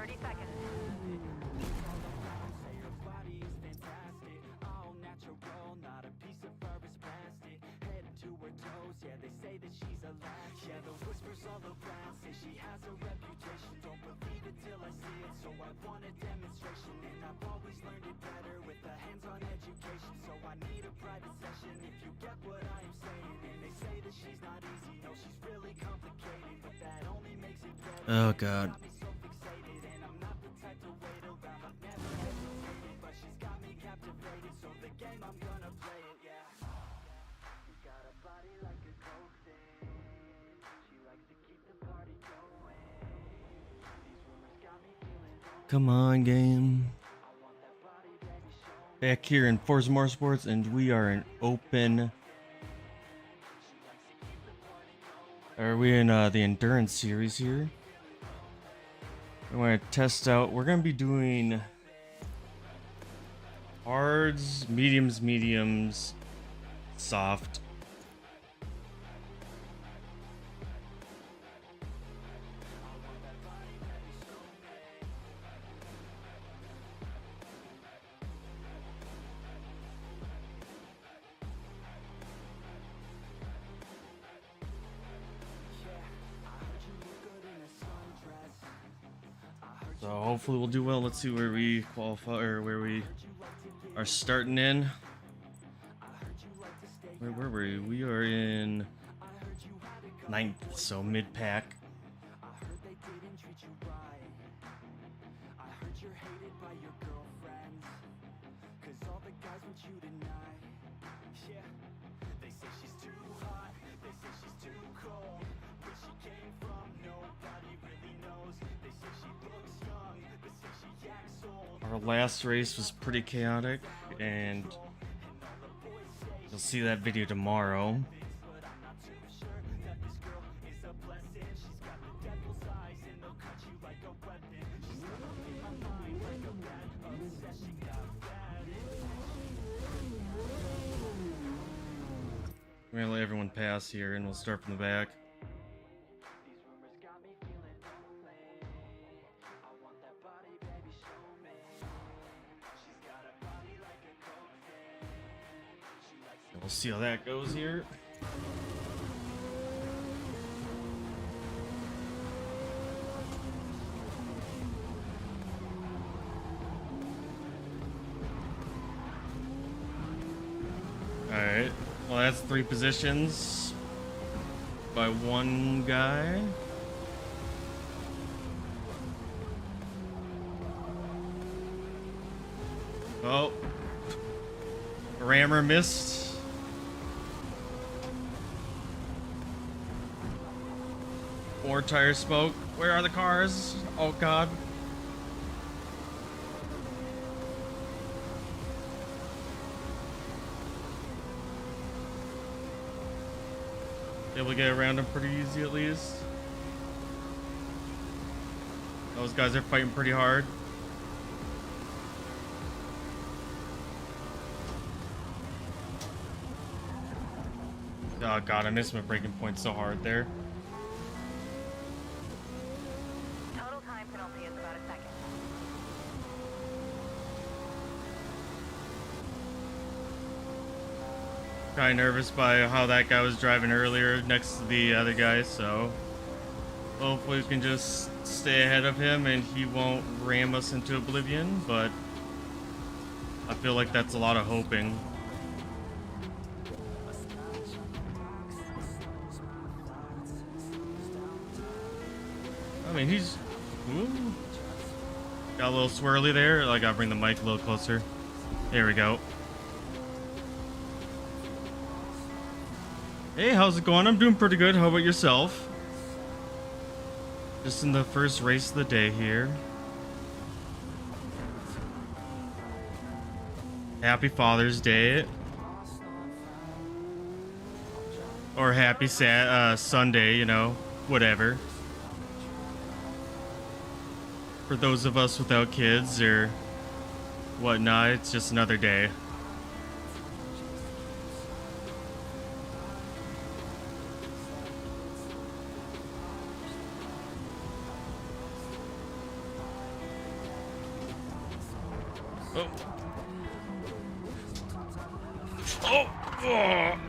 30 seconds. Oh god. Come on, game. Back here in Forza Motorsports, and we are in open. Are we in the endurance series here? I want to test out. We're gonna be doing hards, mediums, soft. So hopefully we'll do well. Let's see where we qualify or where we are starting in. Where were we? We are in 9th, so mid-pack. Our last race was pretty chaotic, and you'll see that video tomorrow. We're gonna let everyone pass here, and we'll start from the back. We'll see how that goes here. Alright, well that's 3 positions by one guy. Oh, rammer missed. More tire smoke. Where are the cars? Oh god. Able to get around them pretty easy at least. Those guys are fighting pretty hard. Oh god, I missed my braking point so hard there. Total time penalty is about a second. Kind of nervous by how that guy was driving earlier next to the other guy, so hopefully we can just stay ahead of him and he won't ram us into oblivion, but I feel like that's a lot of hoping. I mean, he's... Ooh. Got a little swirly there. I gotta bring the mic a little closer. There we go. Hey, how's it going? I'm doing pretty good. How about yourself? Just in the first race of the day here. Happy Father's Day. Or happy Sunday, you know, whatever. For those of us without kids or whatnot, it's just another day. Oh. Oh. Oh.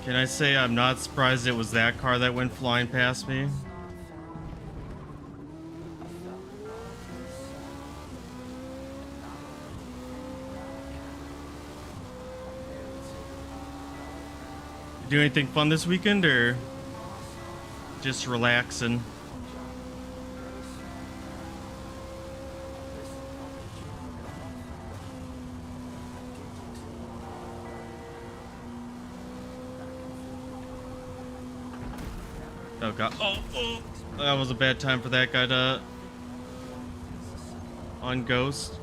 Can I say I'm not surprised it was that car that went flying past me? Do anything fun this weekend or just relaxing? Oh god. Oh, that was a bad time for that guy to on Ghost.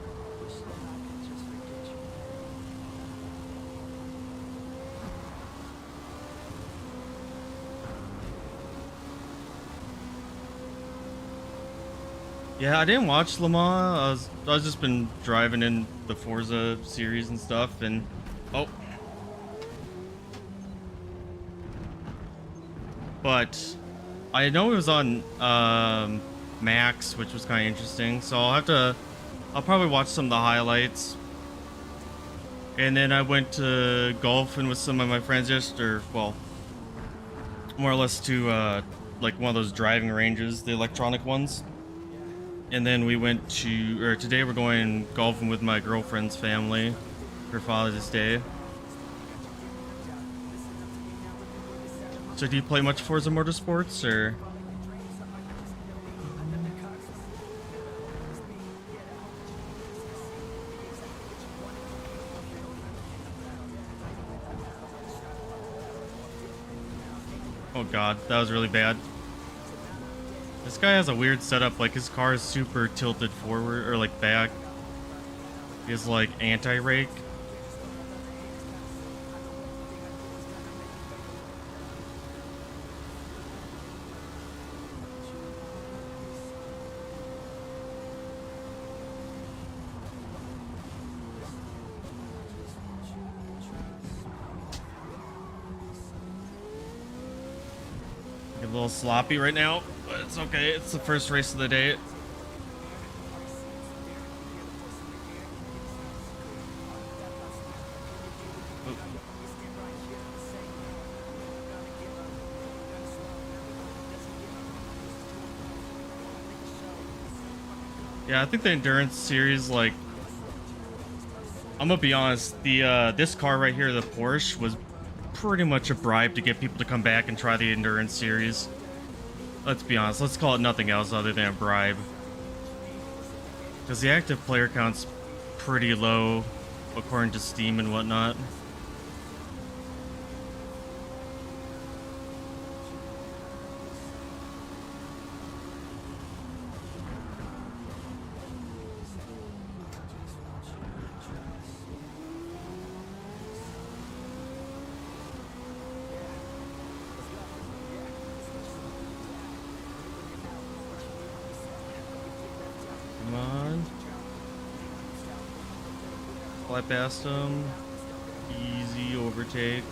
Yeah, I didn't watch Le Mans. I was just been driving in the Forza series and stuff, and oh, but I know it was on Max, which was kind of interesting. So I'll probably watch some of the highlights. And then I went to golfing with some of my friends well, more or less to like one of those driving ranges, the electronic ones. And then we went today we're going golfing with my girlfriend's family for Father's Day. So do you play much Forza Motorsports, or? Oh god, that was really bad. This guy has a weird setup, like his car is super tilted forward, or like back. He has like anti-rake. A little sloppy right now, but it's okay. It's the first race of the day. Yeah, I think the endurance series, like, I'm gonna be honest, the this car right here, the Porsche, was pretty much a bribe to get people to come back and try the endurance series. Let's be honest, let's call it nothing else other than a bribe. Because the active player count's pretty low, according to Steam and whatnot. Come on. Fly past him. Easy overtake.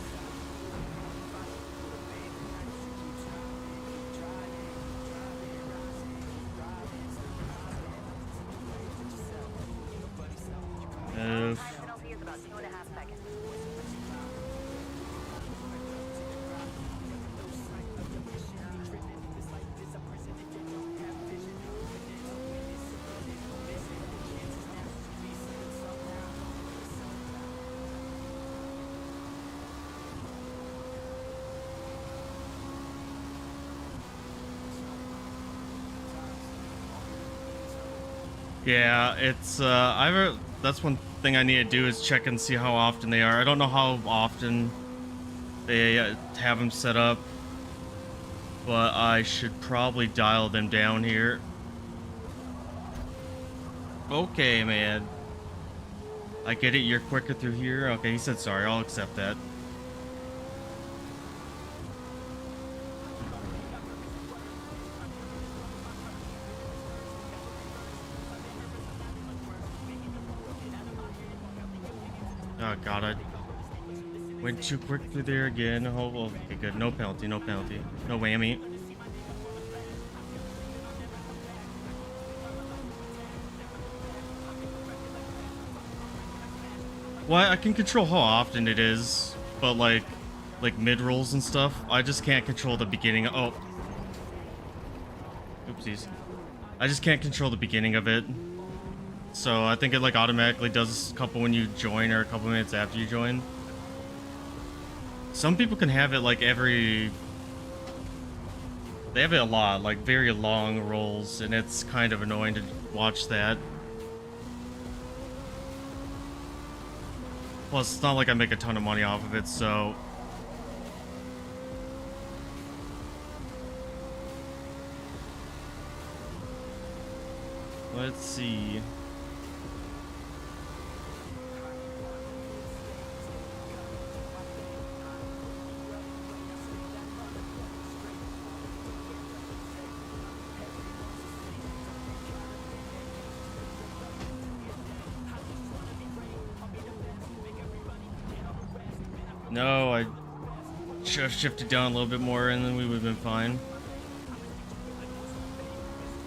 Penalty is about 2.5 seconds. Yeah, it's that's one thing I need to do is check and see how often they are. I don't know how often they have them set up, but I should probably dial them down here. Okay, man. I get it, you're quicker through here. Okay, he said sorry, I'll accept that. Oh god, I went too quick through there again. Oh, okay, good. No penalty, no penalty. No whammy. Well, I can control how often it is, but like mid rolls and stuff, I just can't control the beginning. Oh, oopsies! I just can't control the beginning of it. So I think it like automatically does a couple when you join or a couple minutes after you join. Some people can have it like every. They have it a lot, like very long rolls, and it's kind of annoying to watch that. Plus, it's not like I make a ton of money off of it, so. Let's see. No, I should have shifted down a little bit more and then we would have been fine.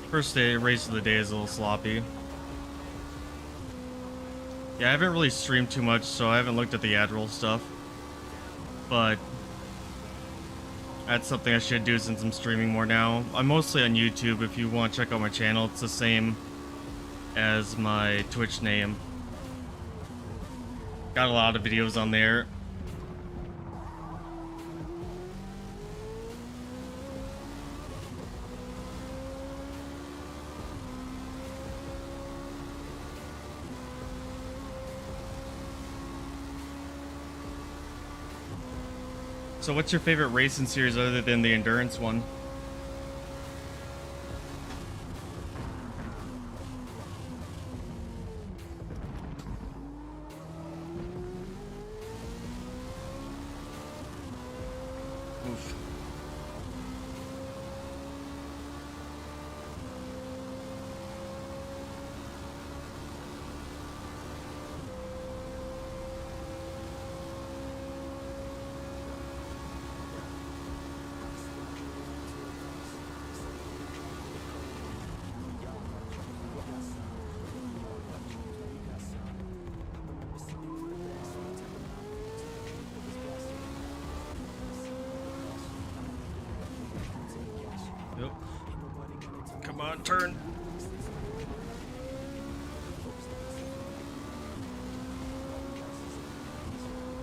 First day, race of the day is a little sloppy. Yeah, I haven't really streamed too much, so I haven't looked at the ad roll stuff. But that's something I should do since I'm streaming more now. I'm mostly on YouTube. If you want to check out my channel, it's the same as my Twitch name. Got a lot of videos on there. So what's your favorite racing series other than the endurance one? Oof. Yep. Come on, turn.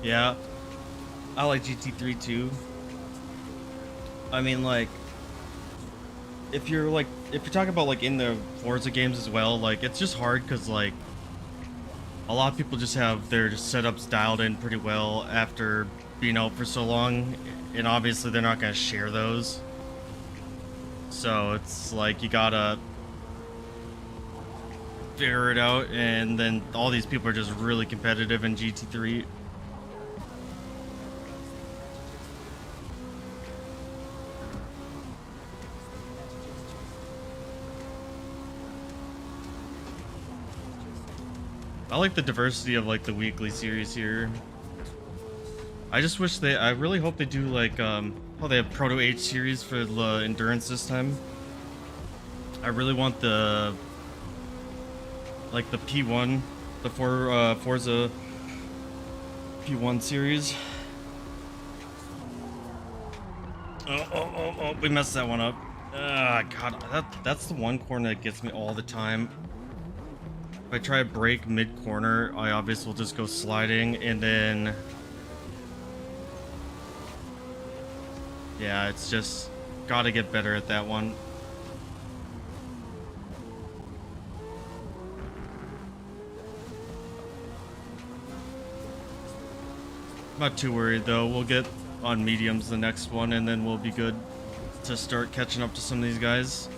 Yeah, I like GT3 too. I mean, like, if you're talking about like in the Forza games as well, like it's just hard because like a lot of people just have their setups dialed in pretty well after being out for so long, and obviously they're not gonna share those. So it's like you gotta figure it out, and then all these people are just really competitive in GT3. I like the diversity of like the weekly series here. I just wish I really hope they do like oh, they have Proto H series for the endurance this time. I really want the like the P1, the Forza P1 series. Oh, we messed that one up. God, that's the one corner that gets me all the time. If I try to brake mid-corner, I obviously will just go sliding, and then... Yeah, it's just... Gotta get better at that one. Not too worried, though. We'll get on mediums the next one, and then we'll be good to start catching up to some of these guys.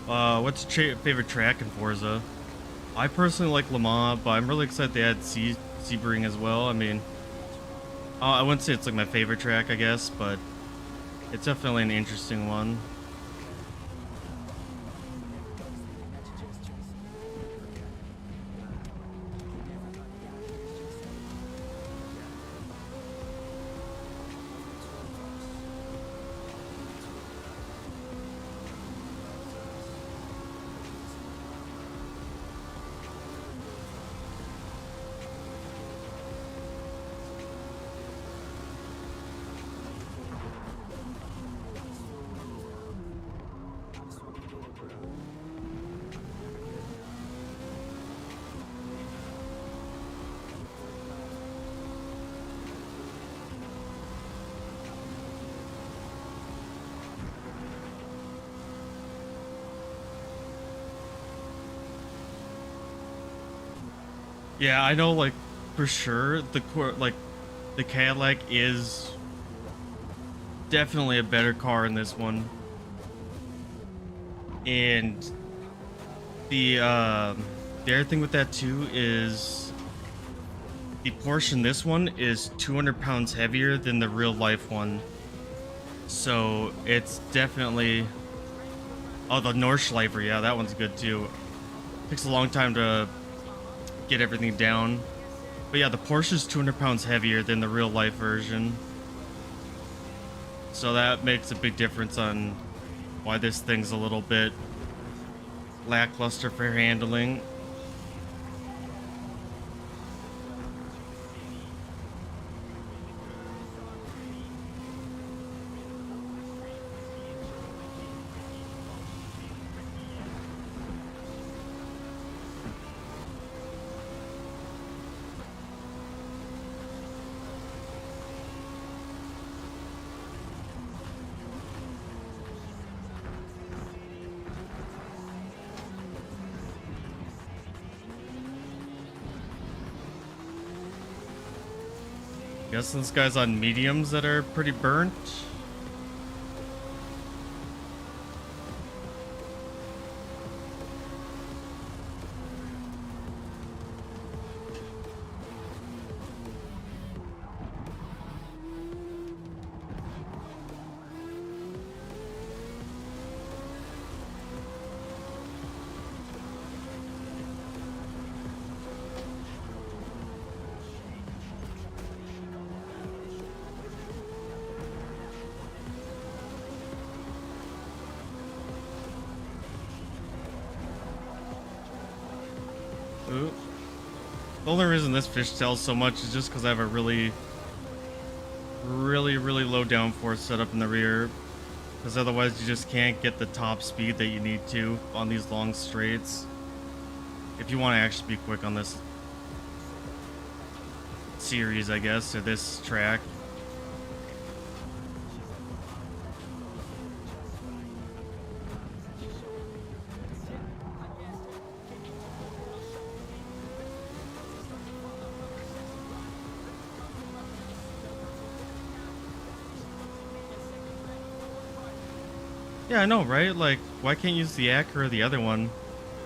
What's your favorite track in Forza? I personally like Le Mans, but I'm really excited they had Sebring as well. I mean, I wouldn't say it's like my favorite track, I guess, but it's definitely an interesting one. Yeah, I know, like, for sure, the Cadillac is definitely a better car in this one. And the other thing with that too is the Porsche in this one is 200 pounds heavier than the real life one. So it's definitely... Oh, the Nordschleifer, yeah, that one's good too. Takes a long time to get everything down. But yeah, the Porsche is 200 pounds heavier than the real life version. So that makes a big difference on why this thing's a little bit lackluster for handling. Guessing this guy's on mediums that are pretty burnt. Ooh. The only reason this fish tells so much is just because I have a really low downforce setup in the rear. Because otherwise you just can't get the top speed that you need to on these long straights. If you want to actually be quick on this series, I guess, or this track. Yeah, I know, right? Like, why can't you use the Acura or the other one?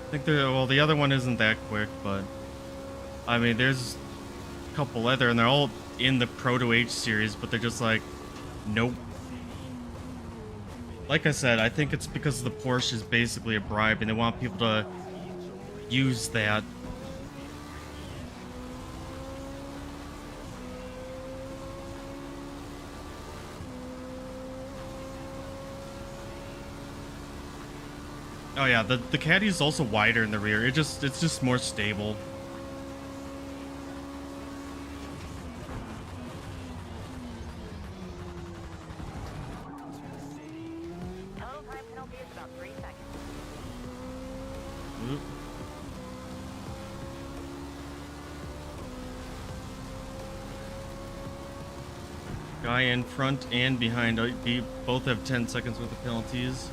I think well, the other one isn't that quick, but I mean, there's a couple other, and they're all in the Proto H series, but they're just like, nope. Like I said, I think it's because the Porsche is basically a bribe, and they want people to use that. Oh yeah, the Caddy is also wider in the rear. It's just more stable. Total time penalty is about 3 seconds. Oop. Guy in front and behind, both have 10 seconds worth of penalties.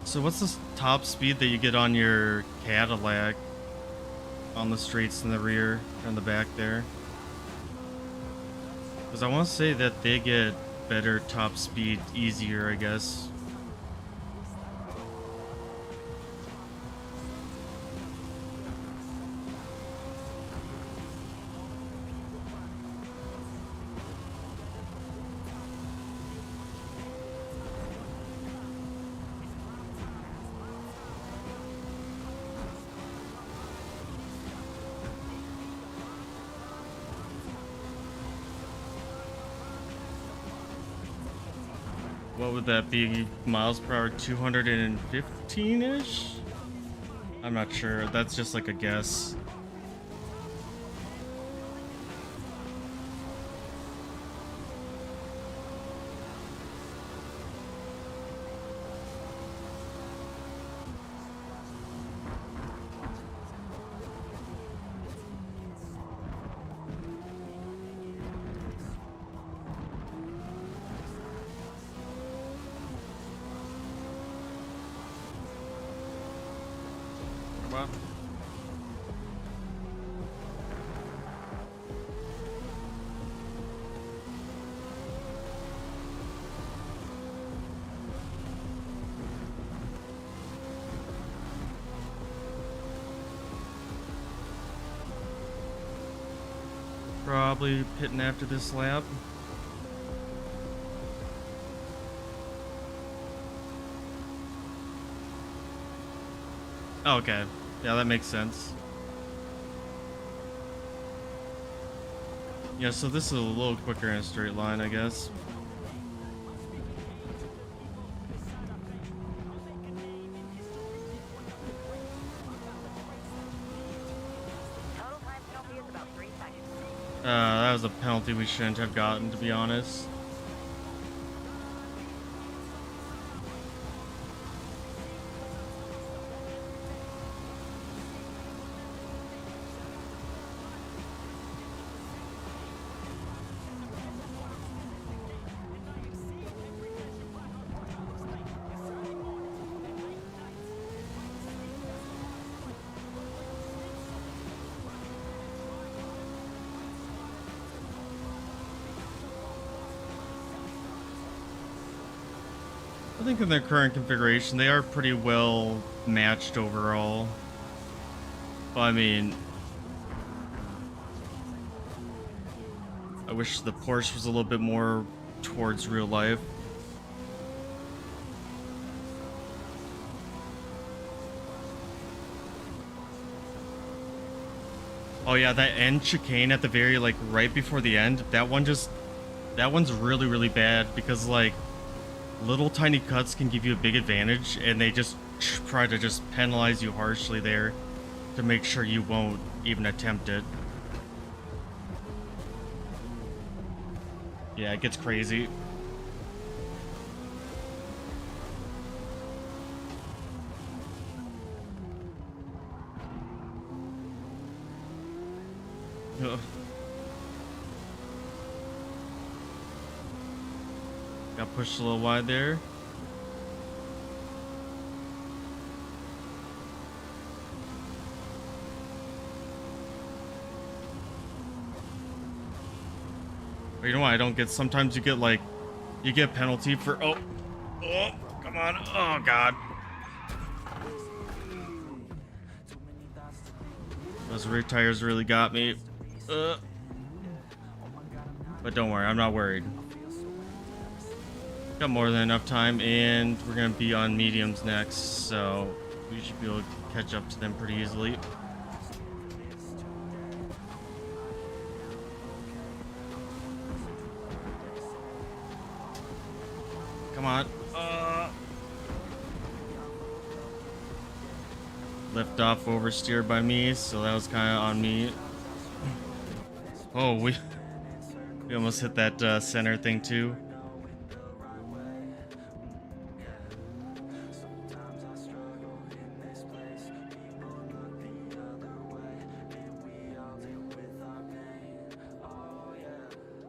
So what's the top speed that you get on your Cadillac on the streets in the rear and the back there? Because I want to say that they get better top speed easier, I guess. What would that be? Miles per hour, 215-ish? I'm not sure. That's just like a guess. Well, probably pitting after this lap. Oh, okay. Yeah, that makes sense. Yeah, so this is a little quicker in a straight line, I guess. Total time penalty is about 3 seconds. That was a penalty we shouldn't have gotten, to be honest. I think in their current configuration, they are pretty well matched overall. But I mean, I wish the Porsche was a little bit more towards real life. Oh yeah, that end chicane at the very, like, right before the end, that one's really, really bad because, like, little tiny cuts can give you a big advantage, and they just try to just penalize you harshly there to make sure you won't even attempt it. Yeah, it gets crazy. Ugh. Got pushed a little wide there. But you know what I don't get? Sometimes you get, like, you get penalty for, oh, come on, oh god. Those rear tires really got me. But don't worry, I'm not worried. Got more than enough time, and we're gonna be on mediums next, so we should be able to catch up to them pretty easily. Come on. Lift off oversteer by me, so that was kind of on me. Oh, we almost hit that center thing too.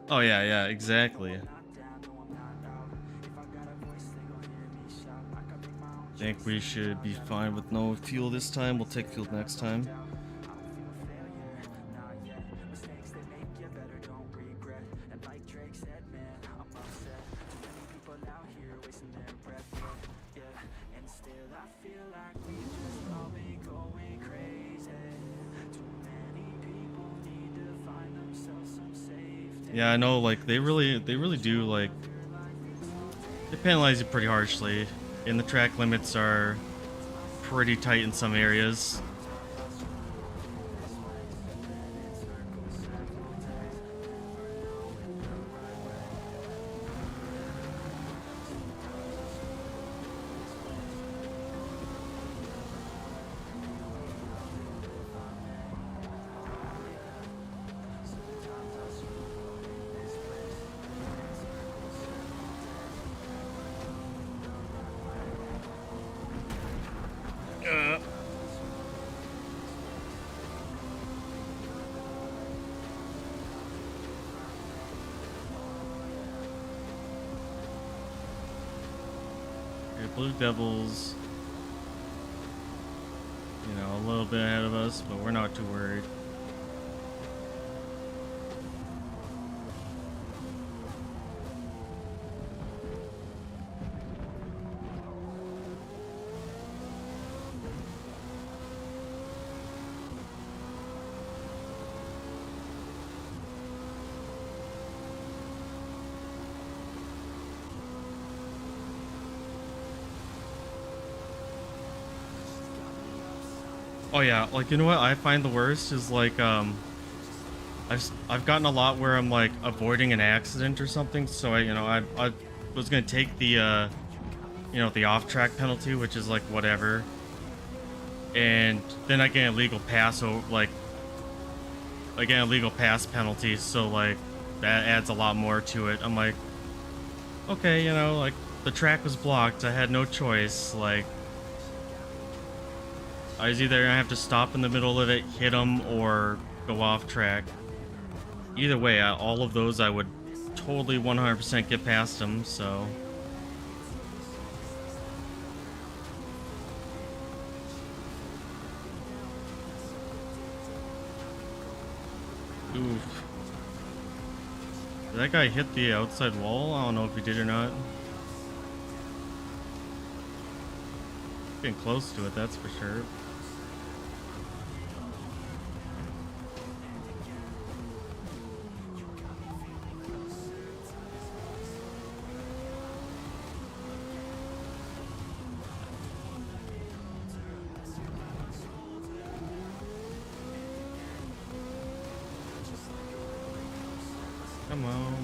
Oh yeah, yeah, exactly. think we should be fine with no fuel this time. We'll take fuel next time. Yeah, I know, like, they really do, like, they penalize you pretty harshly, and the track limits are pretty tight in some areas. Okay, Blue Devils, you know, a little bit ahead of us, but we're not too worried. Oh yeah, like, you know what I find the worst is, like, I've gotten a lot where I'm like avoiding an accident or something, so I was gonna take the the off-track penalty, which is like whatever, and then I get a legal pass, so like I get a legal pass penalty, so like that adds a lot more to it. I'm like, okay, you know, like the track was blocked, I had no choice, like I was either gonna have to stop in the middle of it, hit them, or go off track. Either way, all of those I would totally 100% get past them, so. Oof. Did that guy hit the outside wall? I don't know if he did or not. Getting close to it, that's for sure. Come on.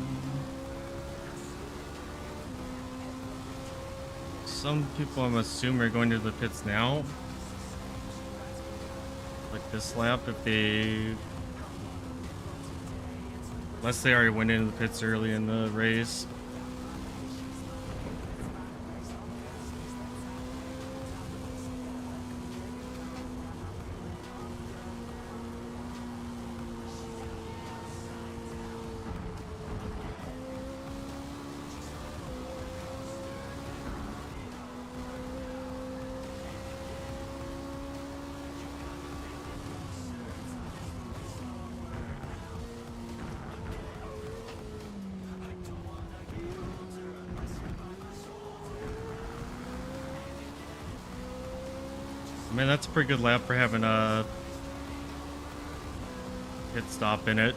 Some people, I'm assuming, are going to the pits now. Like this lap, unless they already went into the pits early in the race. I mean, that's a pretty good lap for having a pit stop in it.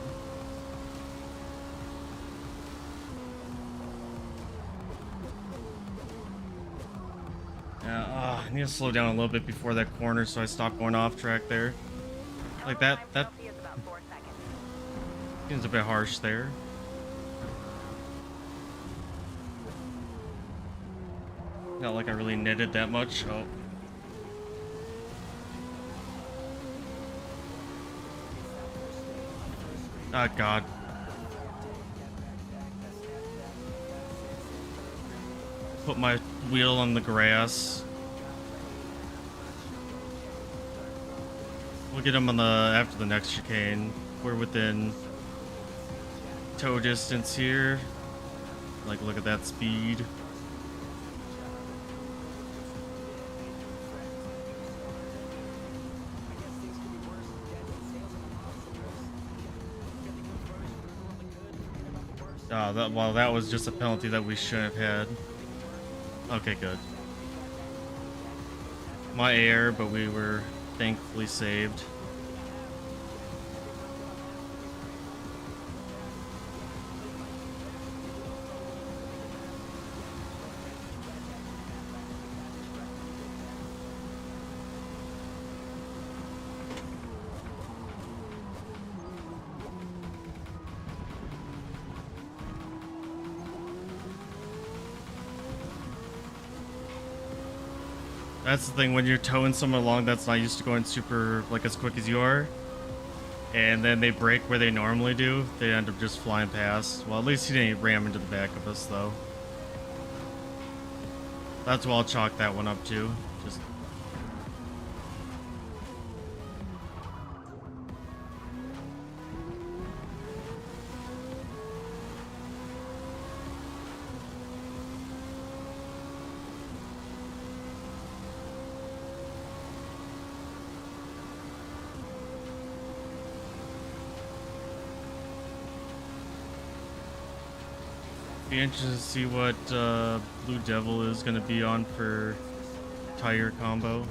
Yeah, I need to slow down a little bit before that corner so I stop going off track there. Like that seems a bit harsh there. Not like I really netted that much. Oh. Oh god. Put my wheel on the grass. We'll get him on the after the next chicane. We're within tow distance here. Like, look at that speed. Well, that was just a penalty that we shouldn't have had. Okay, good. My error, but we were thankfully saved. That's the thing, when you're towing someone along that's not used to going super, like, as quick as you are, and then they brake where they normally do, they end up just flying past. Well, at least he didn't ram into the back of us, though. That's what I'll chalk that one up to. Just... Be interested to see what Blue Devil is going to be on for tire combo.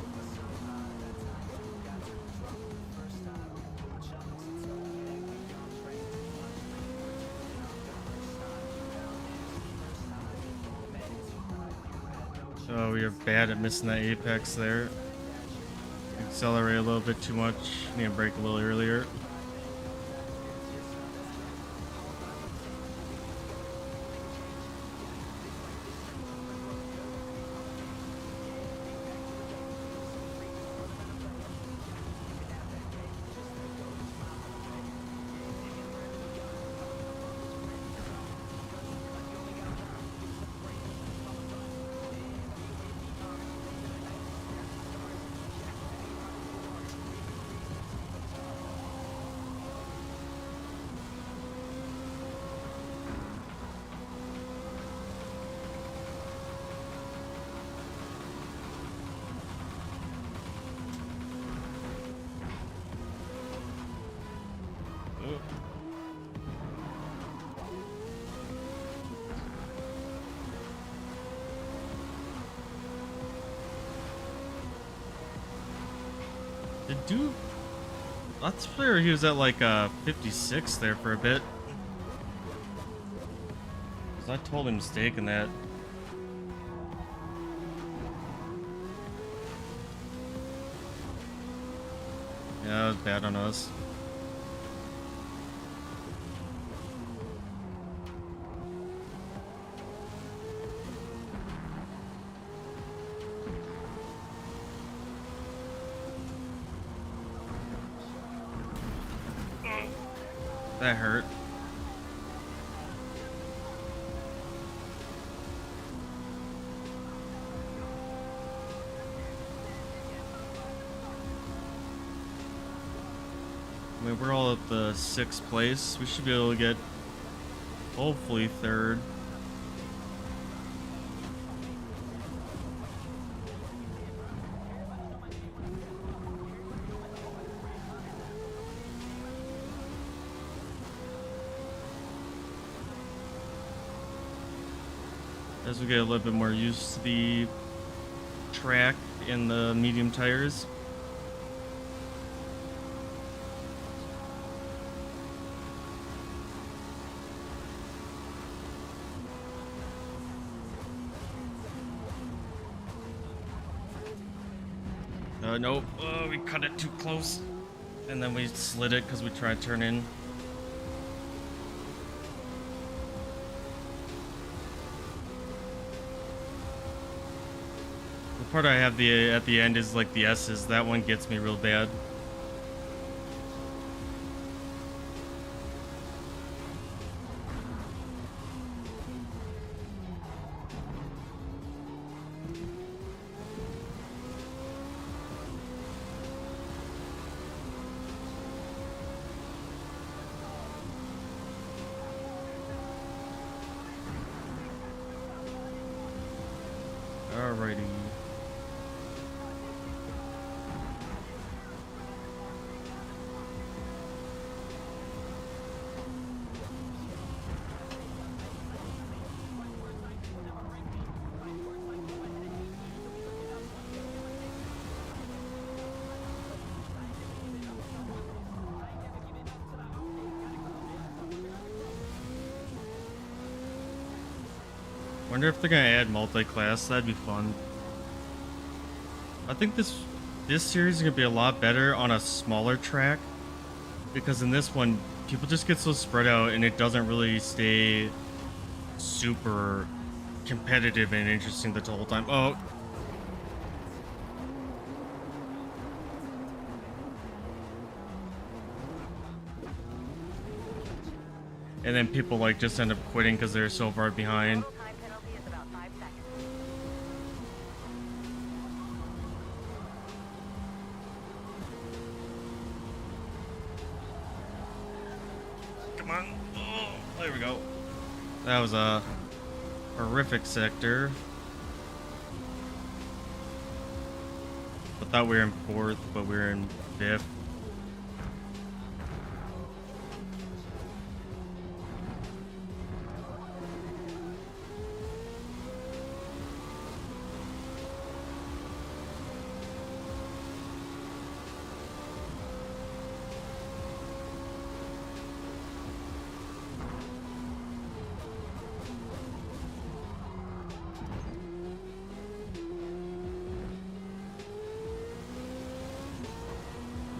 Oh, we are bad at missing that apex there. Accelerate a little bit too much. Need to brake a little earlier. The dude, let's player, he was at like 56 there for a bit. Cause I totally mistaken that. Yeah, that was bad on us. That hurt. I mean, we're all at the 6th place. We should be able to get, hopefully, 3rd. As we get a little bit more used to the track and the medium tires. Nope. Oh, we cut it too close. And then we slid it because we tried to turn in. The part I have at the end is like the S's. That one gets me real bad. Alrighty. Wonder if they're gonna add multi-class. That'd be fun. I think this series is gonna be a lot better on a smaller track, because in this one people just get so spread out and it doesn't really stay super competitive and interesting the whole time. Oh, and then people like just end up quitting because they're so far behind. Total time penalty is about 5 seconds. Come on. Oh, there we go. That was a horrific sector. I thought we were in 4th, but we were in 5th.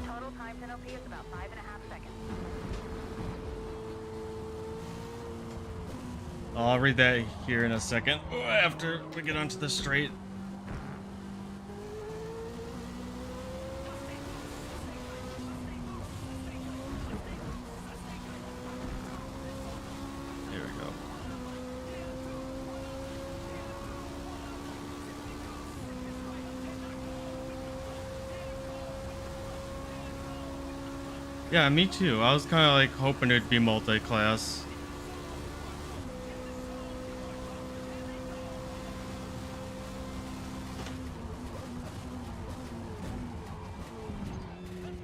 Total time penalty is about 5.5 seconds. I'll read that here in a second after we get onto the straight. There we go. Yeah, me too. I was kind of like hoping it'd be multi-class.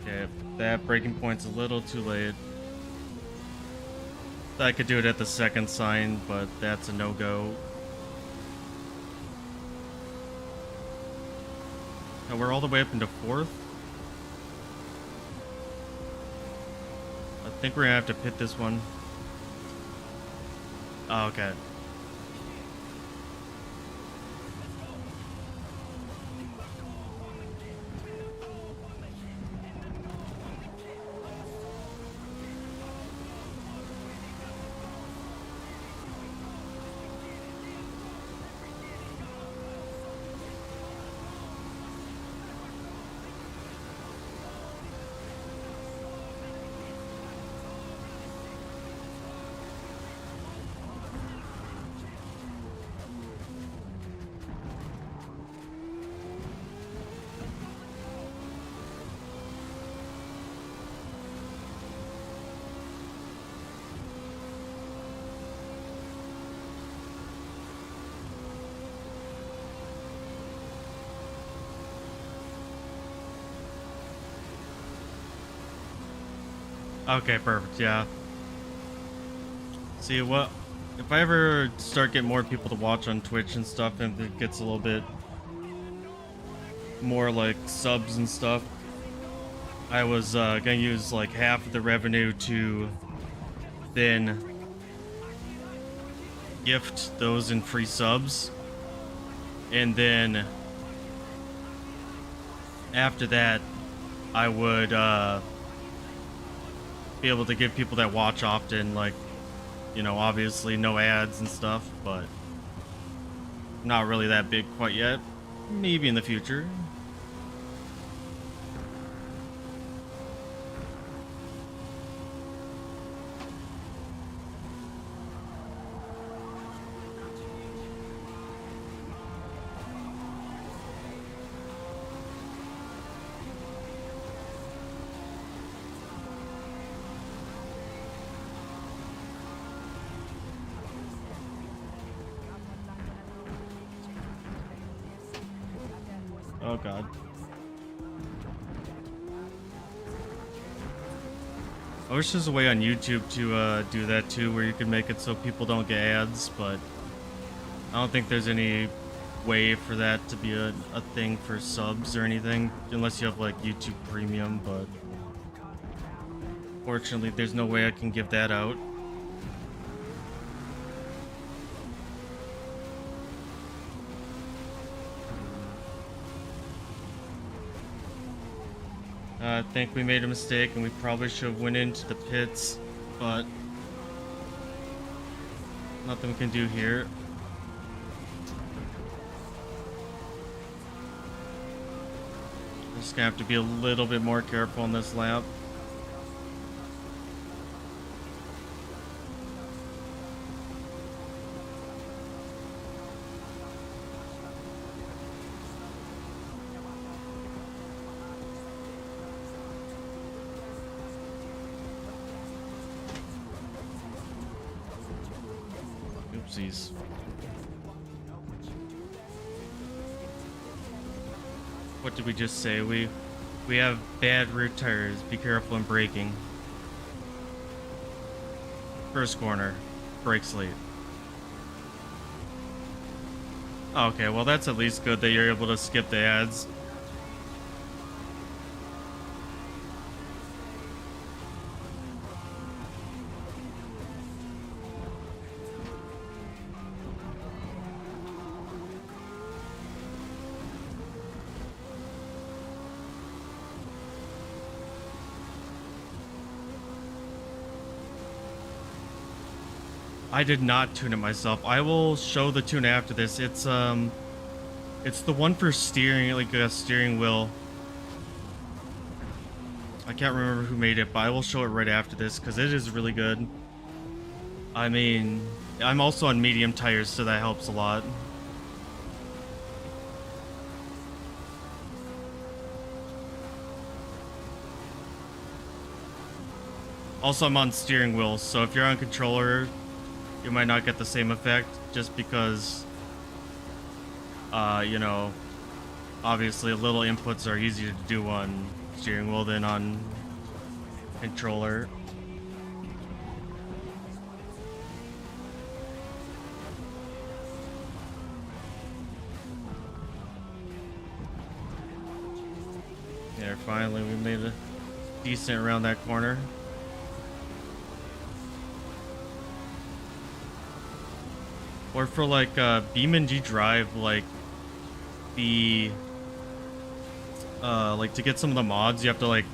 Okay, that breaking point's a little too late. I could do it at the second sign, but that's a no-go. Now we're all the way up into 4th. I think we're gonna have to pit this one. Oh, okay. Okay, perfect, yeah. See, what if I ever start getting more people to watch on Twitch and stuff, and it gets a little bit more like subs and stuff, I was gonna use like half of the revenue to then gift those in free subs, and then after that I would be able to give people that watch often, like, you know, obviously no ads and stuff, but not really that big quite yet. Maybe in the future. Oh god. I wish there's a way on YouTube to do that too, where you can make it so people don't get ads, but I don't think there's any way for that to be a thing for subs or anything, unless you have like YouTube Premium, but fortunately there's no way I can give that out. I think we made a mistake and we probably should have went into the pits, but nothing we can do here. Just gonna have to be a little bit more careful on this lap. Oopsies. What did we just say? We have bad rear tires. Be careful in braking. First corner. Brakes late. Okay, well that's at least good that you're able to skip the ads. I did not tune it myself. I will show the tune after this. It's the one for steering, like a steering wheel. I can't remember who made it, but I will show it right after this because it is really good. I mean, I'm also on medium tires, so that helps a lot. Also, I'm on steering wheel, so if you're on controller, you might not get the same effect just because, you know, obviously little inputs are easier to do on steering wheel than on controller. Yeah, finally we made a decent around that corner. Or for like BeamNG Drive, like the like to get some of the mods, you have to like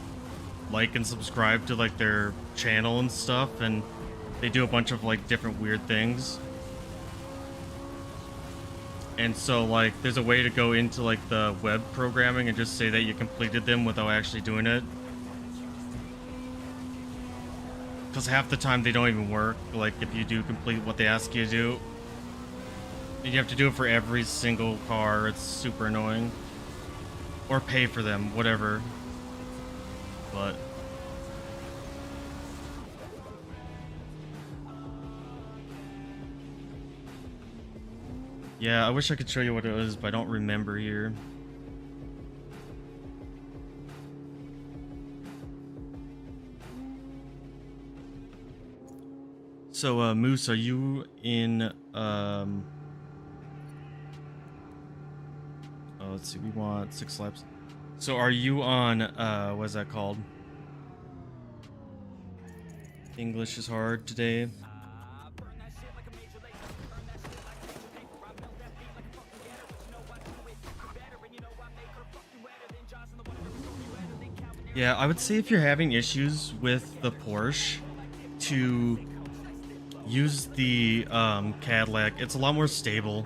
and subscribe to like their channel and stuff, and they do a bunch of like different weird things. And so like there's a way to go into like the web programming and just say that you completed them without actually doing it. Because half the time they don't even work, like if you do complete what they ask you to do. And you have to do it for every single car. It's super annoying. Or pay for them, whatever. But yeah, I wish I could show you what it was, but I don't remember here. So, Moose, are you in, oh, let's see, we want 6 laps. So are you on, what is that called? English is hard today. Yeah, I would say if you're having issues with the Porsche, to use the Cadillac. It's a lot more stable.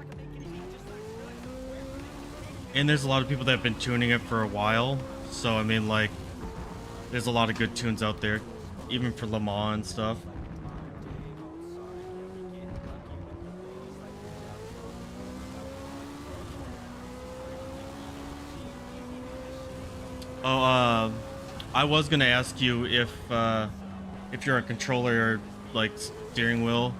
And there's a lot of people that have been tuning it for a while. So, I mean, like, there's a lot of good tunes out there, even for Le Mans and stuff. Oh, I was gonna ask you if you're a controller or, like, steering wheel.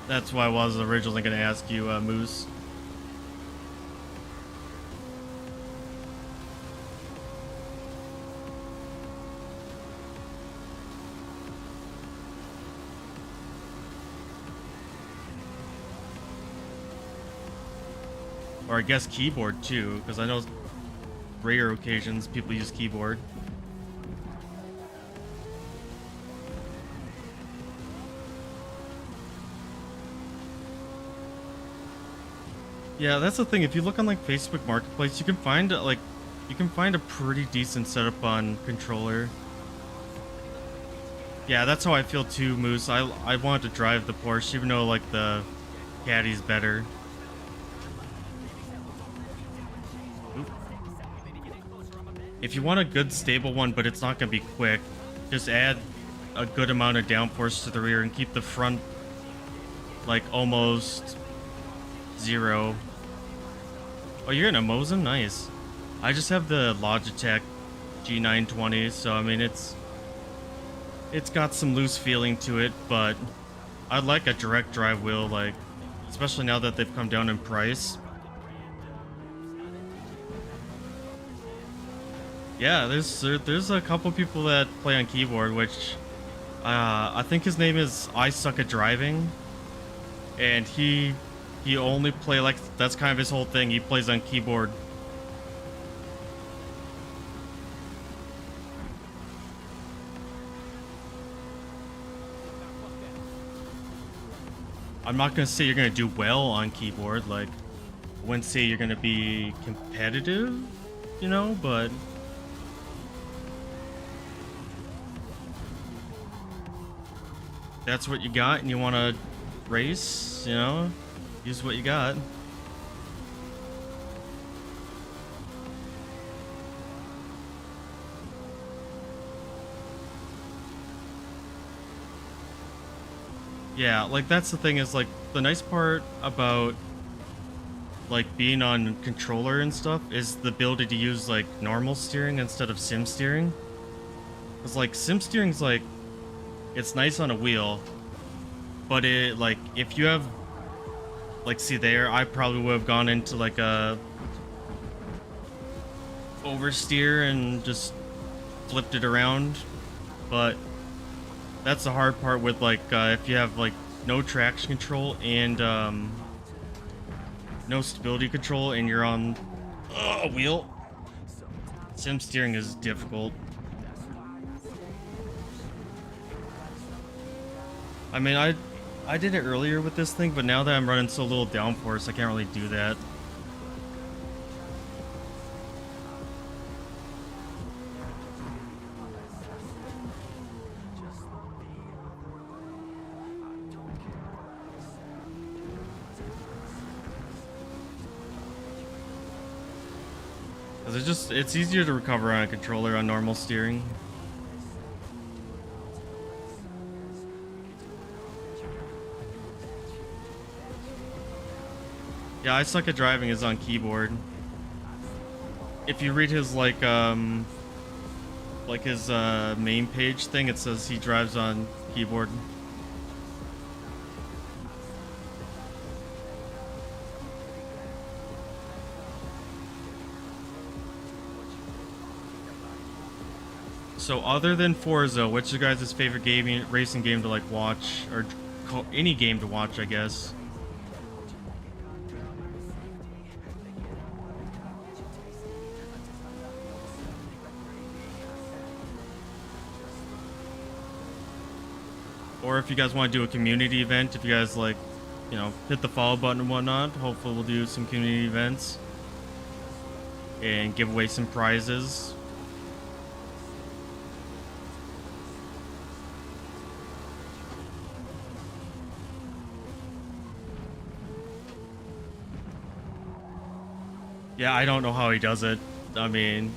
That's why I was originally gonna ask you, Moose. Or I guess keyboard too, because I know rare occasions people use keyboard. Yeah, that's the thing. If you look on like Facebook Marketplace, you can find you can find a pretty decent setup on controller. Yeah, that's how I feel too, Moose. I want to drive the Porsche, even though like the Caddy's better. Oop. If you want a good stable one, but it's not gonna be quick, just add a good amount of downforce to the rear and keep the front like almost zero. Oh, you're in a Mosin? Nice. I just have the Logitech G920, so I mean it's got some loose feeling to it, but I'd like a direct drive wheel, like especially now that they've come down in price. Yeah, there's a couple people that play on keyboard, which I think his name is I Suck at Driving, and he only play like that's kind of his whole thing. He plays on keyboard. I'm not gonna say you're gonna do well on keyboard. Like, I wouldn't say you're gonna be competitive, you know, but that's what you got, and you want to race, you know, use what you got. Yeah, like that's the thing is like the nice part about like being on controller and stuff is the ability to use like normal steering instead of sim steering. Cause like sim steering's like it's nice on a wheel, but it like if you have like see there, I probably would have gone into like a oversteer and just flipped it around, but that's the hard part with like if you have like no traction control and no stability control and you're on a wheel. Sim steering is difficult. I mean, I did it earlier with this thing, but now that I'm running so little downforce, I can't really do that. Cause it's easier to recover on a controller on normal steering. Yeah, I Suck at Driving is on keyboard. If you read his like his main page thing, it says he drives on keyboard. So other than Forza, what's your guys' favorite racing game to like watch, or any game to watch, I guess? Or if you guys want to do a community event, if you guys like, you know, hit the follow button and whatnot, hopefully we'll do some community events and give away some prizes. Yeah, I don't know how he does it. I mean,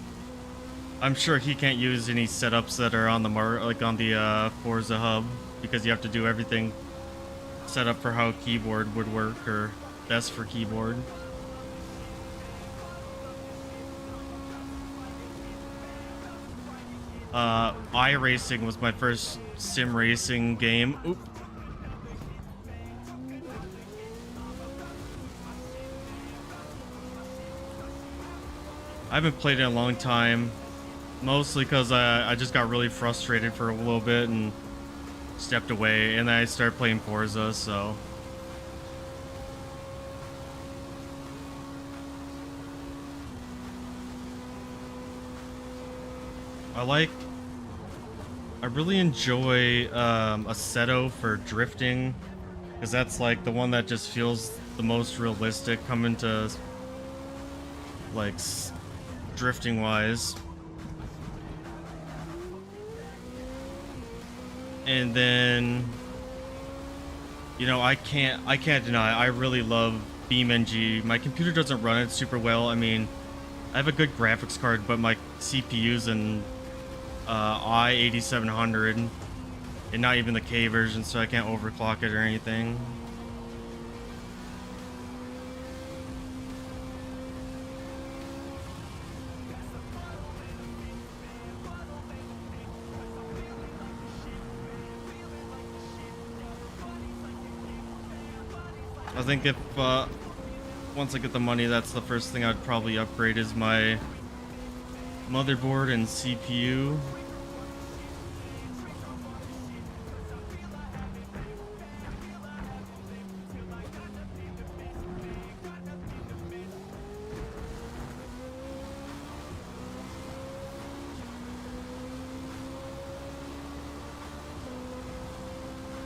I'm sure he can't use any setups that are on the like on the Forza hub, because you have to do everything set up for how keyboard would work, or best for keyboard. iRacing was my first sim racing game. Oop. I haven't played it in a long time, mostly because I just got really frustrated for a little bit and stepped away, and then I started playing Forza, so. I really enjoy Assetto for drifting, because that's like the one that just feels the most realistic coming to like drifting wise. And then, you know, I can't deny I really love BeamNG. My computer doesn't run it super well. I mean, I have a good graphics card, but my CPU's an i8700, and not even the K version, so I can't overclock it or anything. I think if once I get the money, that's the first thing I'd probably upgrade is my motherboard and CPU.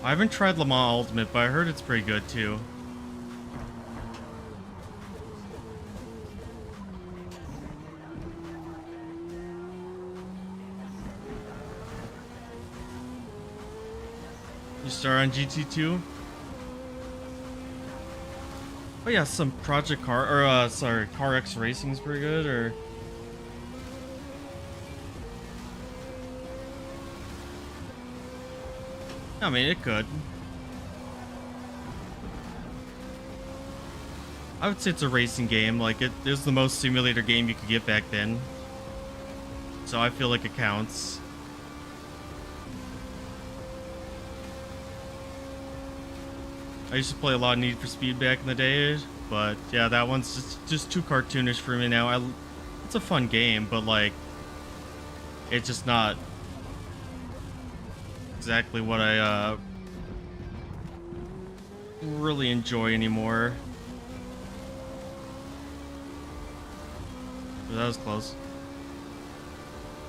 I haven't tried Le Mans Ultimate, but I heard it's pretty good too. You start on GT2? Oh yeah, some Project Car, or sorry, Car X Racing's pretty good, or... I mean, it could. I would say it's a racing game. Like, it is the most simulator game you could get back then. So I feel like it counts. I used to play a lot of Need for Speed back in the day, but yeah, that one's just too cartoonish for me now. It's a fun game, but like, it's just not exactly what I really enjoy anymore. But that was close.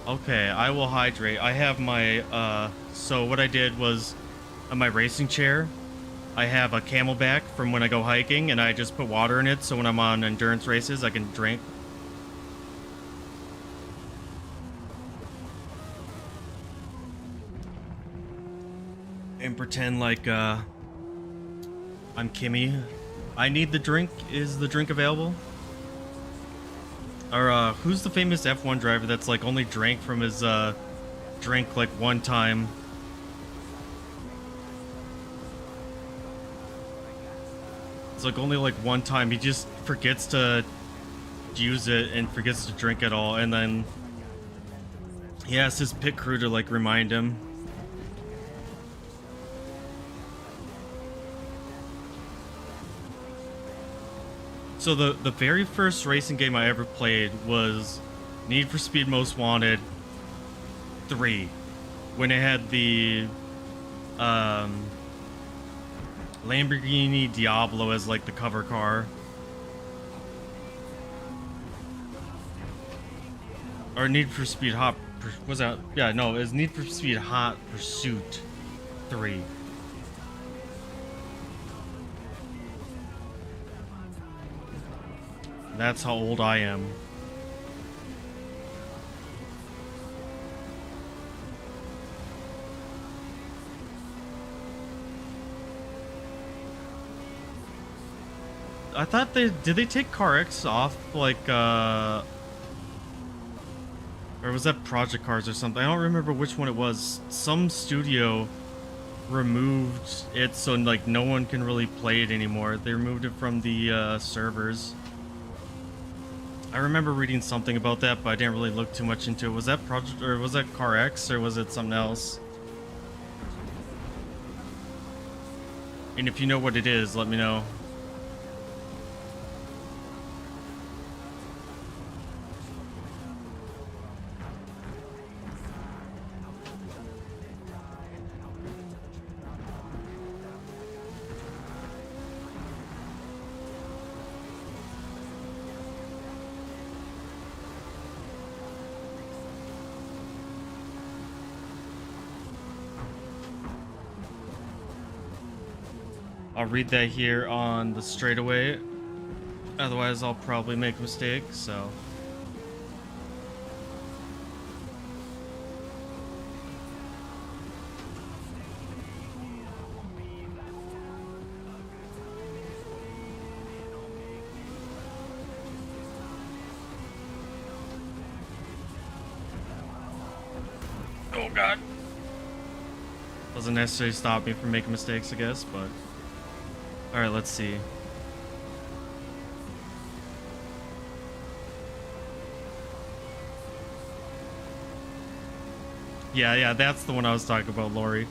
Okay, I will hydrate. I have my so what I did was on my racing chair, I have a Camelback from when I go hiking, and I just put water in it so when I'm on endurance races I can drink. And pretend like I'm Kimmy. I need the drink. Is the drink available? Or who's the famous F1 driver that's like only drank from his drink like one time? It's like only like one time. He just forgets to use it and forgets to drink at all, and then he asks his pit crew to like remind him. So the very first racing game I ever played was Need for Speed Most Wanted 3, when it had the Lamborghini Diablo as like the cover car. Or Need for Speed Hot, was that? Yeah, no, it was Need for Speed Hot Pursuit 3. That's how old I am. I thought did they take Car X off, like, or was that Project Cars or something? I don't remember which one it was. Some studio removed it so, like, no one can really play it anymore. They removed it from the servers. I remember reading something about that, but I didn't really look too much into it. Was that Project, or was that Car X, or was it something else? And if you know what it is, let me know. I'll read that here on the straightaway. Otherwise, I'll probably make a mistake, so. Oh god. Doesn't necessarily stop me from making mistakes, I guess, but. Alright, let's see. Yeah, that's the one I was talking about, Lori.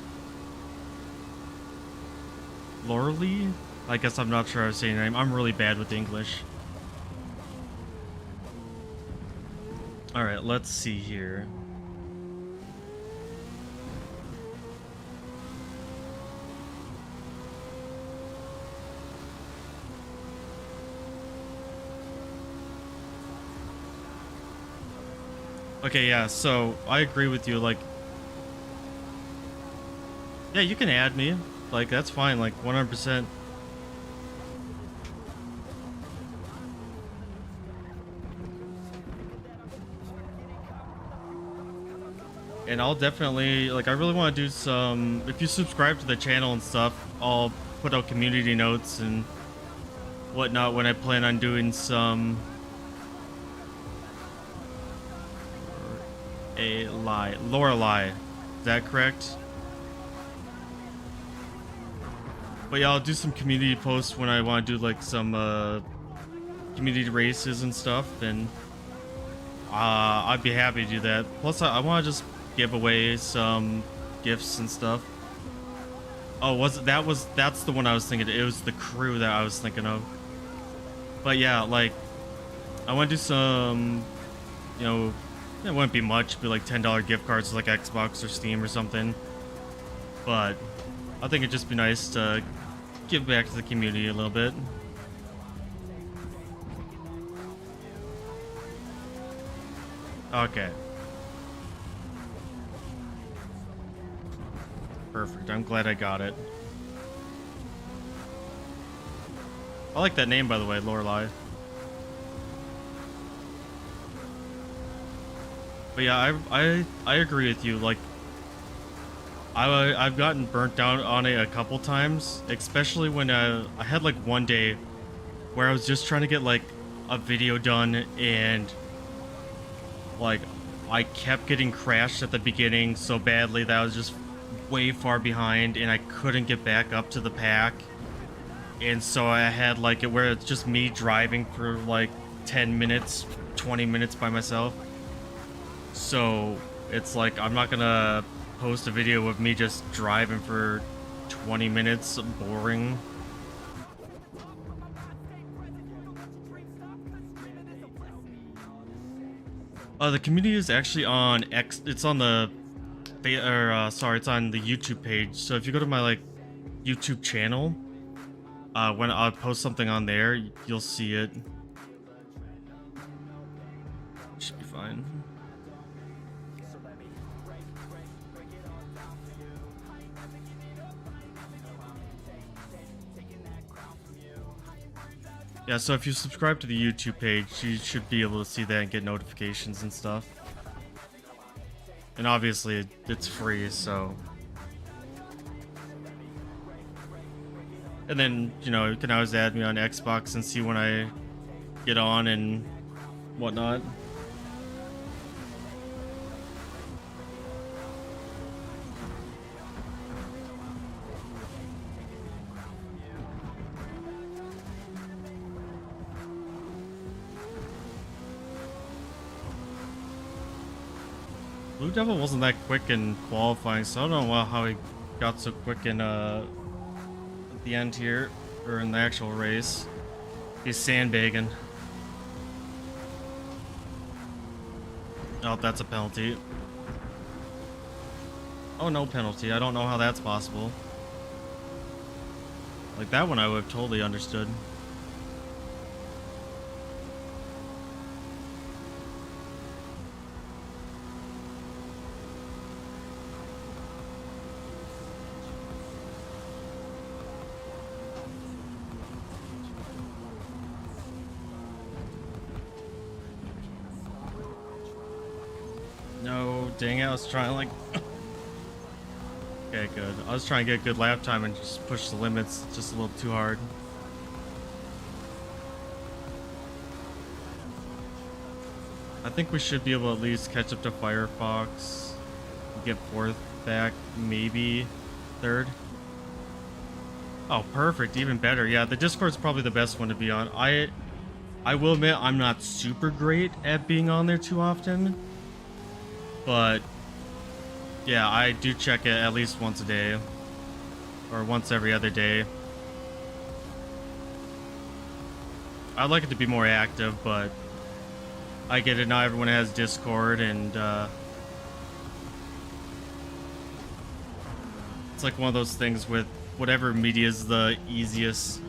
Lorley? I guess I'm not sure I was saying your name. I'm really bad with English. Alright, let's see here. Okay, yeah, so I agree with you, like, yeah, you can add me, like, that's fine, like, 100%. And I'll definitely, like, I really want to do some, if you subscribe to the channel and stuff, I'll put out community notes and whatnot when I plan on doing some Lorelei. Is that correct? But yeah, I'll do some community posts when I want to do like some community races and stuff, and I'd be happy to do that. Plus, I want to just give away some gifts and stuff. Oh, that's the one I was thinking. It was the crew that I was thinking of. But yeah, like, I want to do some, you know, it wouldn't be much, be like $10 gift cards to like Xbox or Steam or something. But I think it'd just be nice to give back to the community a little bit. Okay. Perfect. I'm glad I got it. I like that name, by the way, Lorelei. But yeah, I agree with you. Like, I've gotten burnt down on it a couple times, especially when I had like one day where I was just trying to get like a video done, and like I kept getting crashed at the beginning so badly that I was just way far behind and I couldn't get back up to the pack. And so I had like it where it's just me driving for like 10 minutes, 20 minutes by myself. So it's like I'm not gonna post a video of me just driving for 20 minutes, boring. The community is actually on it's on the it's on the YouTube page. So if you go to my like YouTube channel, when I post something on there, you'll see it. Should be fine. Yeah, so if you subscribe to the YouTube page, you should be able to see that and get notifications and stuff. And obviously, it's free, so... And then, you know, you can always add me on Xbox and see when I get on and whatnot. Blue Devil wasn't that quick in qualifying, so I don't know how he got so quick in at the end here, or in the actual race. He's sandbagging. Oh, that's a penalty. Oh, no penalty. I don't know how that's possible. Like, that one I would have totally understood. No, dang it, I was trying like... Okay, good. I was trying to get good lap time and just push the limits just a little too hard. I think we should be able to at least catch up to Firefox. Get fourth back, maybe third. Oh, perfect, even better. Yeah, the Discord's probably the best one to be on. I will admit I'm not super great at being on there too often, but yeah, I do check it at least once a day or once every other day. I'd like it to be more active, but I get it, not everyone has Discord, and it's like one of those things with whatever media is the easiest.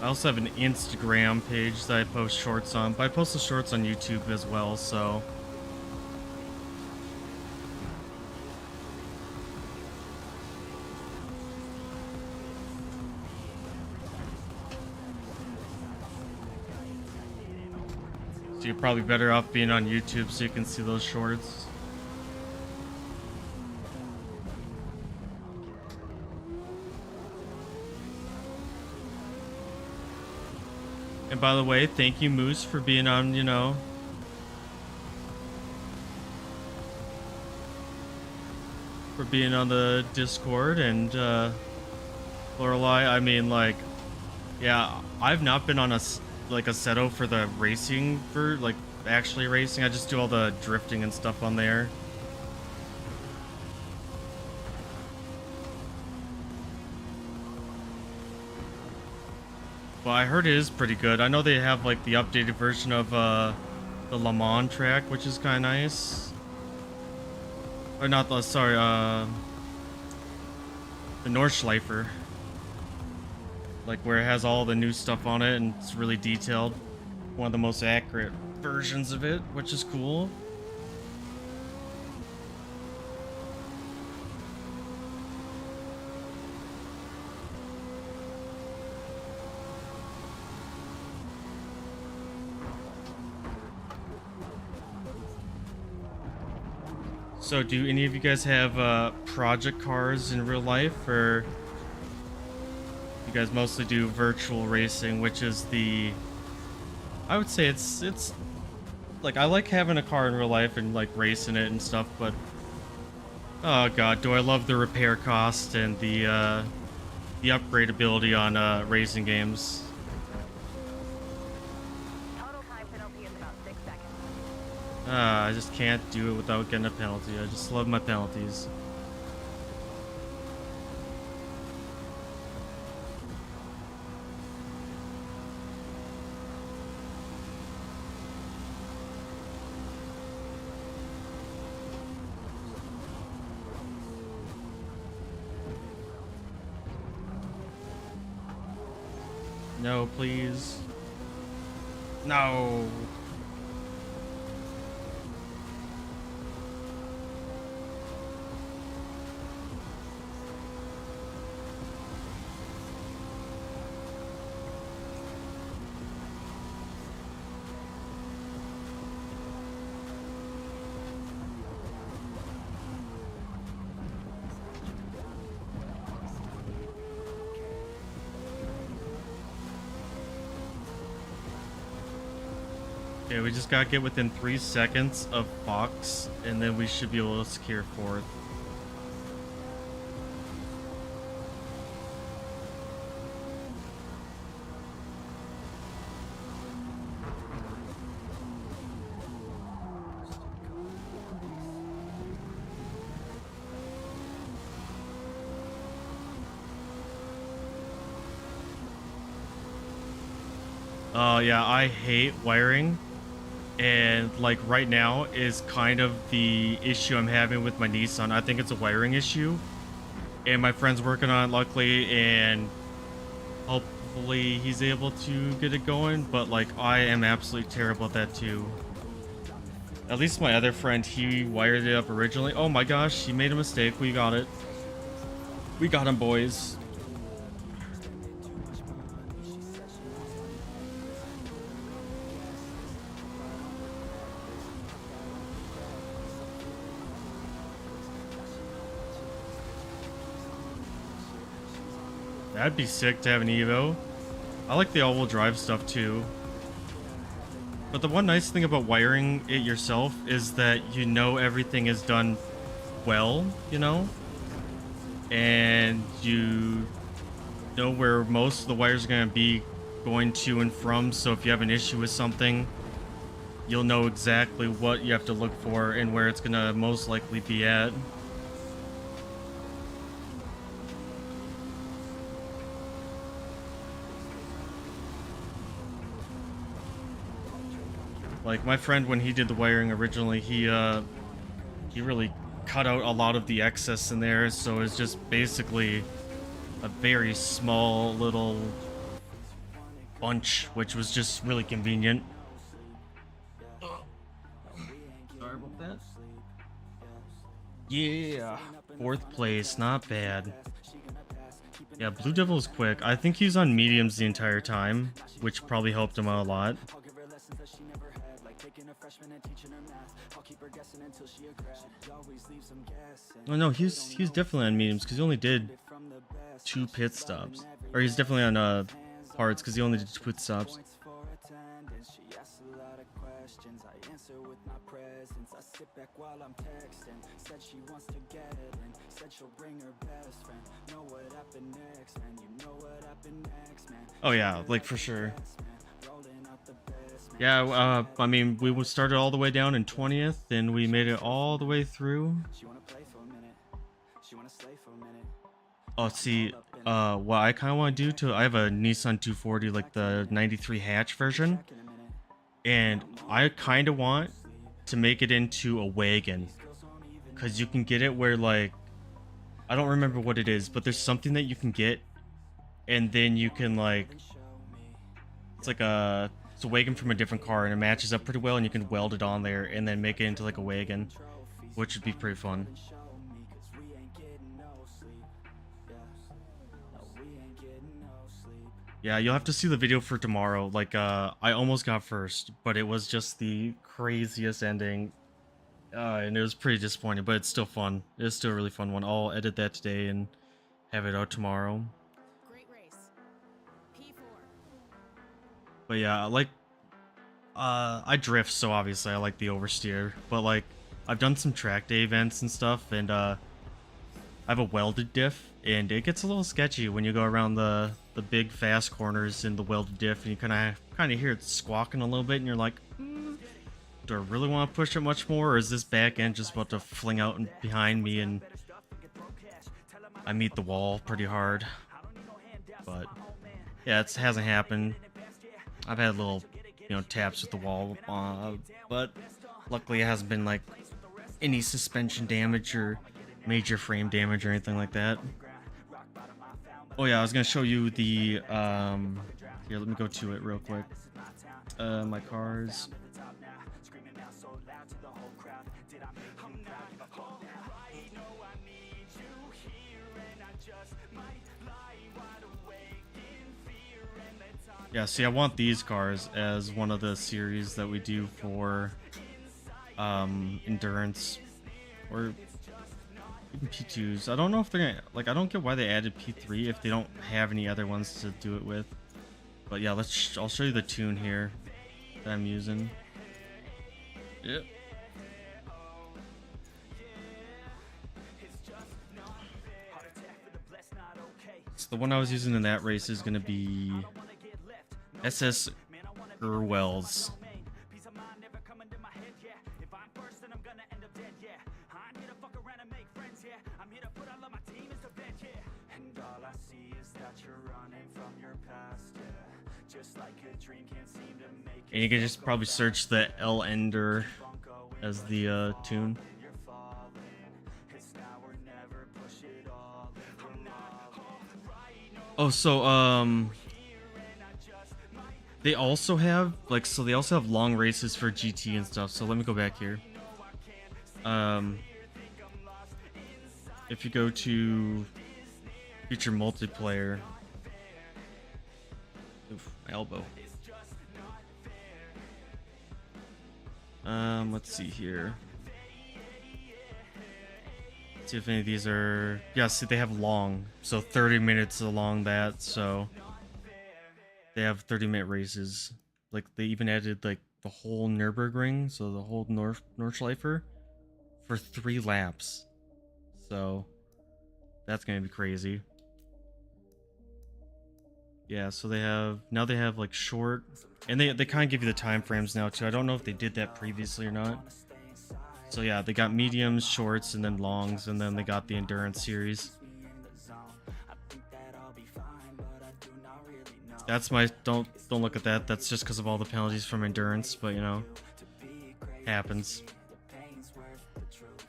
I also have an Instagram page that I post shorts on, but I post the shorts on YouTube as well, so... So you're probably better off being on YouTube so you can see those shorts. And by the way, thank you, Moose, for being on, you know... for being on the Discord, and, Lorelei, I mean, like... Yeah, I've not been on a Seto for the racing, for, like, actually racing. I just do all the drifting and stuff on there. Well, I heard it is pretty good. I know they have, like, the updated version of, the Le Mans track, which is kind of nice. Or not the, sorry, the Nordschleifer. Like, where it has all the new stuff on it, and it's really detailed. One of the most accurate versions of it, which is cool. So, do any of you guys have project cars in real life, or you guys mostly do virtual racing, which is the... I would say it's like, I like having a car in real life and like racing it and stuff, but oh god, do I love the repair cost and the upgrade ability on racing games. Total time penalty is about 6 seconds. I just can't do it without getting a penalty. I just love my penalties. No, please. No. Okay, we just gotta get within 3 seconds of Fox, and then we should be able to secure fourth. Oh yeah, I hate wiring. And like right now is kind of the issue I'm having with my Nissan. I think it's a wiring issue, and my friend's working on it luckily, and hopefully he's able to get it going. But like, I am absolutely terrible at that too. At least my other friend, he wired it up originally. Oh my gosh, he made a mistake. We got it. We got him, boys. That'd be sick to have an Evo. I like the all-wheel drive stuff too. But the one nice thing about wiring it yourself is that you know everything is done well, you know? And you know where most of the wires are going to be going to and from, so if you have an issue with something, you'll know exactly what you have to look for and where it's going to most likely be at. Like my friend, when he did the wiring originally, he really cut out a lot of the excess in there, so it's just basically a very small little bunch, which was just really convenient. Sorry about that. Yeah, 4th place, not bad. Yeah, Blue Devil's quick. I think he's on mediums the entire time, which probably helped him out a lot. Oh no, he's definitely on mediums because he only did 2 pit stops. Or he's definitely on parts because he only did 2 pit stops. Oh yeah, like for sure. Yeah, I mean, we started all the way down in 20th, and we made it all the way through. Oh, see, what I kind of want to do too, I have a Nissan 240, like the 93 hatch version, and I kind of want to make it into a wagon, because you can get it where, like, I don't remember what it is, but there's something that you can get, and then you can, like, it's a wagon from a different car, and it matches up pretty well, and you can weld it on there and then make it into like a wagon, which would be pretty fun. Yeah, you'll have to see the video for tomorrow. Like, I almost got first, but it was just the craziest ending, and it was pretty disappointing, but it's still fun. It's still a really fun one. I'll edit that today and have it out tomorrow. But yeah, like, I drift, so obviously I like the oversteer. But like, I've done some track day events and stuff, and I have a welded diff, and it gets a little sketchy when you go around the big fast corners in the welded diff, and you kind of hear it squawking a little bit, and you're like, do I really want to push it much more, or is this back end just about to fling out behind me and I meet the wall pretty hard? But yeah, it hasn't happened. I've had little, taps with the wall, but luckily it hasn't been like any suspension damage or major frame damage or anything like that. Oh yeah, I was gonna show you the here, let me go to it real quick. My cars. Yeah, see, I want these cars as one of the series that we do for endurance or even P2s. I don't know if they're gonna, like, I don't get why they added P3 if they don't have any other ones to do it with. But yeah, I'll show you the tune here that I'm using. Yep. So the one I was using in that race is gonna be SS Gerwells. And you can just probably search the L Ender as the tune. Oh, so they also have they also have long races for GT and stuff. So let me go back here. If you go to future multiplayer. Oof, my elbow. Let's see here. See if any of these are. Yeah, see, they have long, so 30 minutes along that. So they have 30-minute races. Like they even added like the whole Nürburgring, so the whole Nordschleife for 3 laps. So that's gonna be crazy. Yeah, so they have like short, and they kind of give you the time frames now too. I don't know if they did that previously or not. So yeah, they got mediums, shorts, and then longs, and then they got the endurance series. That's my don't look at that. That's just because of all the penalties from endurance, but you know, happens.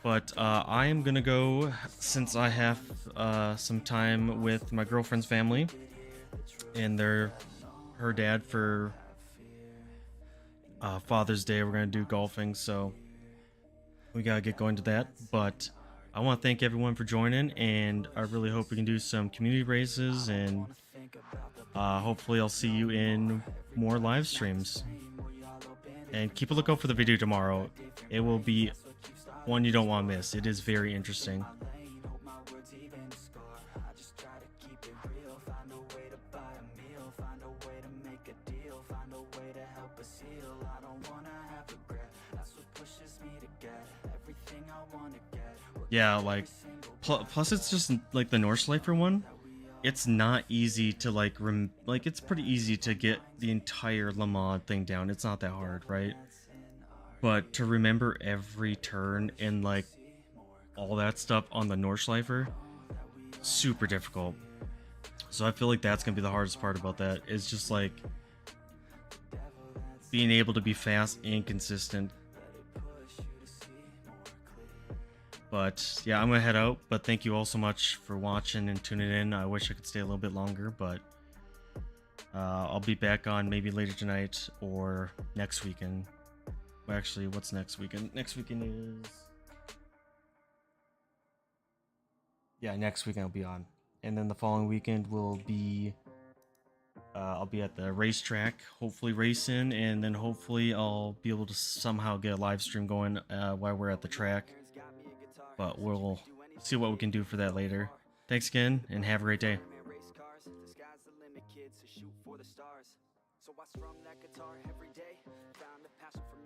But I am gonna go, since I have some time with my girlfriend's family and her dad for Father's Day. We're gonna do golfing, so we gotta get going to that. But I want to thank everyone for joining, and I really hope we can do some community races, and hopefully I'll see you in more live streams. And keep a lookout for the video tomorrow. It will be one you don't want to miss. It is very interesting. Yeah, like plus it's just like the Nordschleife one. It's not easy to like it's pretty easy to get the entire Le Mans thing down. It's not that hard, right? But to remember every turn and like all that stuff on the Nordschleife, super difficult. So I feel like that's gonna be the hardest part about that. Is just like being able to be fast and consistent. But yeah, I'm gonna head out. But thank you all so much for watching and tuning in. I wish I could stay a little bit longer, but I'll be back on maybe later tonight or next weekend. Well, actually, what's next weekend? Next weekend is, yeah, next weekend I'll be on, and then the following weekend will be I'll be at the racetrack, hopefully racing, and then hopefully I'll be able to somehow get a live stream going while we're at the track. But we'll see what we can do for that later. Thanks again, and have a great day. So I strum that guitar every day, found a passion for